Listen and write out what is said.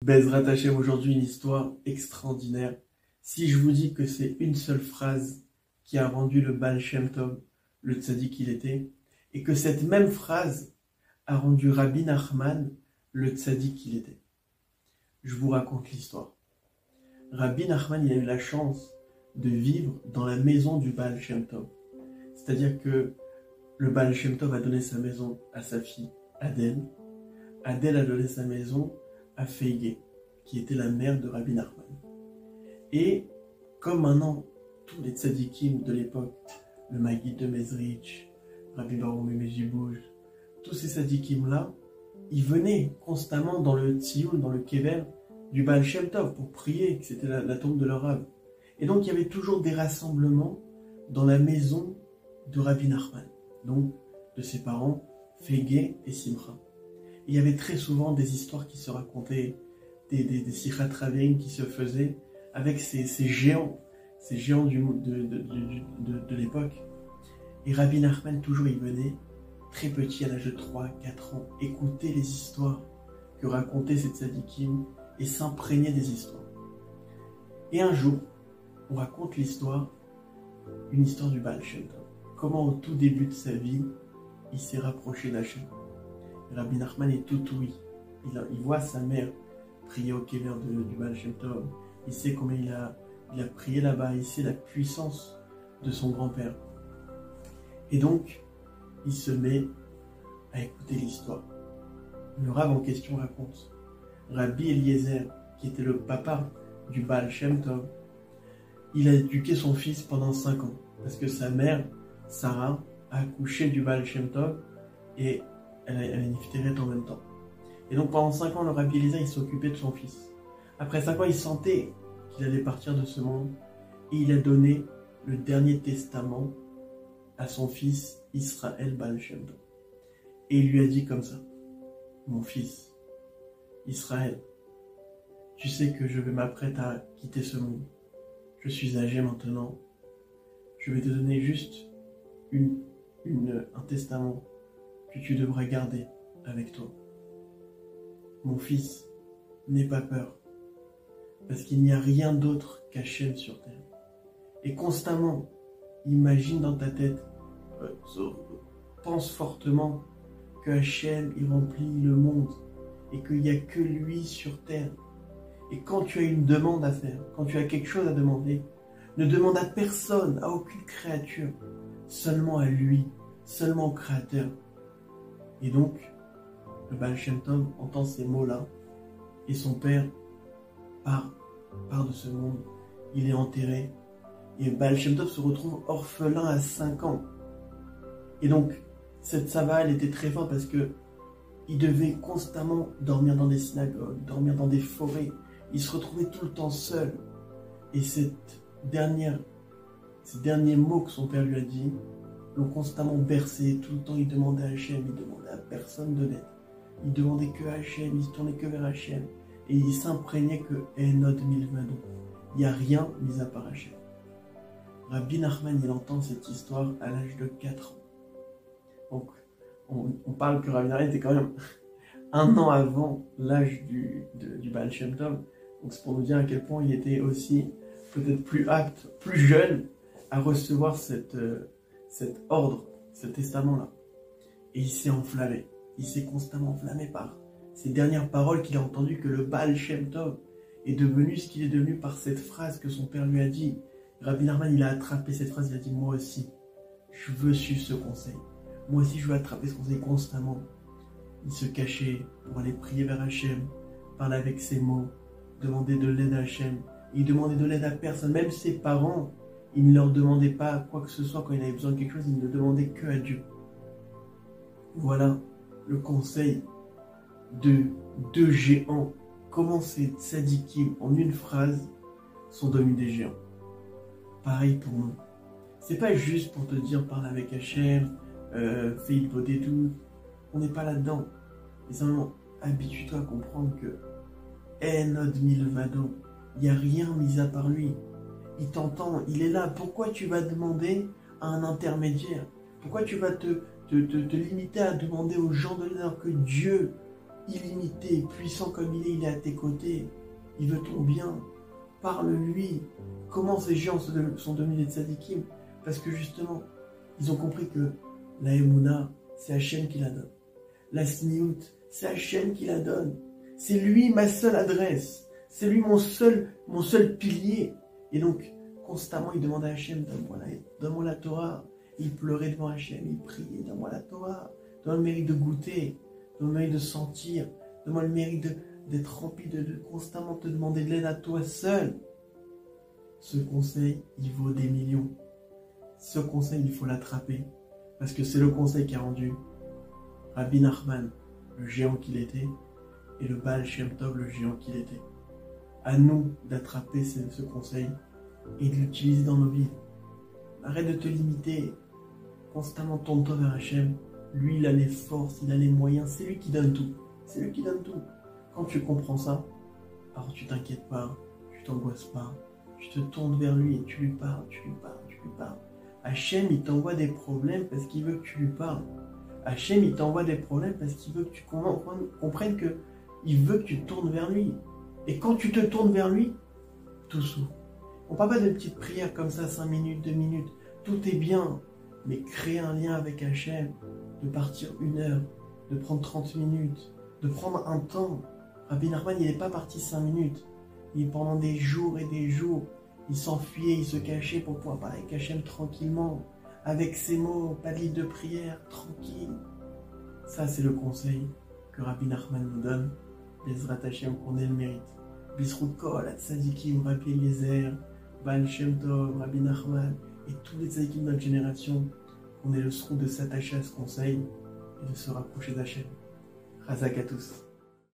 Bezrat Hashem, aujourd'hui une histoire extraordinaire. Si je vous dis que c'est une seule phrase qui a rendu le Baal Shem Tov le tzaddik qu'il était, et que cette même phrase a rendu Rabbi Nachman le tzaddik qu'il était. Je vous raconte l'histoire. Rabbi Nachman, il a eu la chance de vivre dans la maison du Baal Shem Tov. C'est-à-dire que le Baal Shem Tov a donné sa maison à sa fille Adèle. Adèle a donné sa maison à Feige, qui était la mère de Rabbi Nachman. Et comme maintenant, tous les tzadikim de l'époque, le Maguid de Mezrich, Rabbi Baruch Memejibouj, tous ces tzadikim-là, ils venaient constamment dans le tzioul, dans le kever du Baal Shem Tov pour prier, que c'était la tombe de leur Rav. Et donc il y avait toujours des rassemblements dans la maison de Rabbi Nachman, donc de ses parents, Feige et Simcha. Et il y avait très souvent des histoires qui se racontaient, des sichat ravim qui se faisaient avec ces géants de l'époque. Et Rabbi Nachman, toujours, il venait, très petit, à l'âge de 3-4 ans, écouter les histoires que racontaient ces tzadikim et s'imprégner des histoires. Et un jour, on raconte une histoire du Baal Shem Tov. Comment au tout début de sa vie, il s'est rapproché d'Hachem. Rabbi Nachman est tout ouïe. Il voit sa mère prier au kever du Baal Shem Tov. Il sait comment il a prié là-bas. Il sait la puissance de son grand-père. Et donc, il se met à écouter l'histoire. Le Rav en question raconte. Rabbi Eliezer, qui était le papa du Baal Shem Tov, il a éduqué son fils pendant 5 ans. Parce que sa mère, Sarah, a accouché du Baal Shem Tov et elle a une iftérette en même temps. Et donc pendant 5 ans, le Rabbi Eliezer, il s'occupait de son fils. Après 5 ans, il sentait qu'il allait partir de ce monde et il a donné le dernier testament à son fils Israël Baal Shem Tov. Et il lui a dit comme ça: mon fils, Israël, tu sais que je vais m'apprêter à quitter ce monde. Je suis âgé maintenant. Je vais te donner juste un testament que tu devras garder avec toi. Mon fils, n'aie pas peur, parce qu'il n'y a rien d'autre qu'Hachem sur terre. Et constamment, imagine dans ta tête, pense fortement que Hachem, il remplit le monde et qu'il n'y a que lui sur terre. Et quand tu as une demande à faire, quand tu as quelque chose à demander, ne demande à personne, à aucune créature, seulement à lui, seulement au Créateur. Et donc, le Baal Shem Tov entend ces mots-là, et son père part de ce monde. Il est enterré, et le Baal Shem Tov se retrouve orphelin à 5 ans. Et donc, cette Sava, elle était très forte parce que il devait constamment dormir dans des synagogues, dormir dans des forêts. Il se retrouvait tout le temps seul. Et ces derniers mots que son père lui a dit l'ont constamment bercé. Tout le temps, il demandait à Hachem, il demandait à personne de l'aide. Il demandait que à Hachem, il se tournait que vers Hachem. Et il s'imprégnait que Enod Milvado. Il n'y a rien mis à part Hachem. Rabbi Nachman, il entend cette histoire à l'âge de 4 ans. Donc, on parle que Rabbi Nachman était quand même 1 an avant l'âge du Baal Shem Tov. Donc c'est pour nous dire à quel point il était aussi peut-être plus apte, plus jeune à recevoir cet ordre, ce testament-là. Et il s'est enflammé. Il s'est constamment enflammé par ces dernières paroles qu'il a entendues, que le Baal Shem Tov est devenu ce qu'il est devenu par cette phrase que son père lui a dit. Rabbi Nachman, il a attrapé cette phrase, il a dit: moi aussi, je veux suivre ce conseil. Moi aussi, je veux attraper ce conseil constamment. Il se cachait pour aller prier vers Hachem, parler avec ses mots, demander de l'aide à Hachem. Il demandait de l'aide à personne, même ses parents. Il ne leur demandait pas quoi que ce soit quand il avait besoin de quelque chose, il ne demandait que à Dieu. Voilà le conseil de 2 géants. Comment ces tzadikim, en une phrase, sont devenus des géants. Pareil pour nous. C'est pas juste pour te dire parle avec Hachem, fais il voter tout. On n'est pas là-dedans. Mais simplement, habitue-toi à comprendre que Enod Milvado, il n'y a rien mis à part lui. Il t'entend, il est là. Pourquoi tu vas demander à un intermédiaire? Pourquoi tu vas te limiter à demander aux gens de l'aide alors que Dieu, illimité, puissant comme il est à tes côtés. Il veut ton bien. Parle-lui. Comment ces gens sont devenus des tzadikim? Parce que justement, ils ont compris que la Emouna, c'est Hachem qui la donne. La Sniout, c'est Hachem qui la donne. C'est lui ma seule adresse. C'est lui mon seul pilier. Et donc, constamment, il demandait à Hachem, donne-moi la Torah. Il pleurait devant Hachem, il priait, donne-moi la Torah. Donne-moi le mérite de goûter, donne-moi le mérite de sentir, donne-moi le mérite d'être rempli, de constamment te demander de l'aide à toi seul. Ce conseil, il vaut des millions. Ce conseil, il faut l'attraper. Parce que c'est le conseil qui a rendu Rabbi Nachman, le géant qu'il était, et le Baal Shem Tov, le géant qu'il était. À nous d'attraper ce conseil et de l'utiliser dans nos vies. Arrête de te limiter. Constamment tourne-toi vers Hachem. Lui, il a les forces, il a les moyens. C'est lui qui donne tout. C'est lui qui donne tout. Quand tu comprends ça, alors tu t'inquiètes pas, tu t'angoisses pas. Tu te tournes vers lui et tu lui parles, tu lui parles, tu lui parles. Hachem, il t'envoie des problèmes parce qu'il veut que tu lui parles. Hachem, il t'envoie des problèmes parce qu'il veut que tu comprennes que il veut que tu te tournes vers lui. Et quand tu te tournes vers lui, tout s'ouvre. On ne parle pas de petites prières comme ça, 5 minutes, 2 minutes. Tout est bien. Mais créer un lien avec Hachem, de partir 1 heure, de prendre 30 minutes, de prendre un temps. Rabbi Nachman, il n'est pas parti 5 minutes. Pendant des jours et des jours, il s'enfuyait, il se cachait pour pouvoir parler avec Hachem tranquillement, avec ses mots, pas de livre de prière, tranquille. Ça, c'est le conseil que Rabbi Nachman nous donne. Bezrat Hachem, qu'on ait le mérite. Bisrout Kol, Tzadikim, Rabbi Eliezer, Baal Shem Tov, Rabbi Nachman, et tous les tzadikim de notre génération, qu'on ait le srout de s'attacher à ce conseil et de se rapprocher d'Hachem. Razak à tous.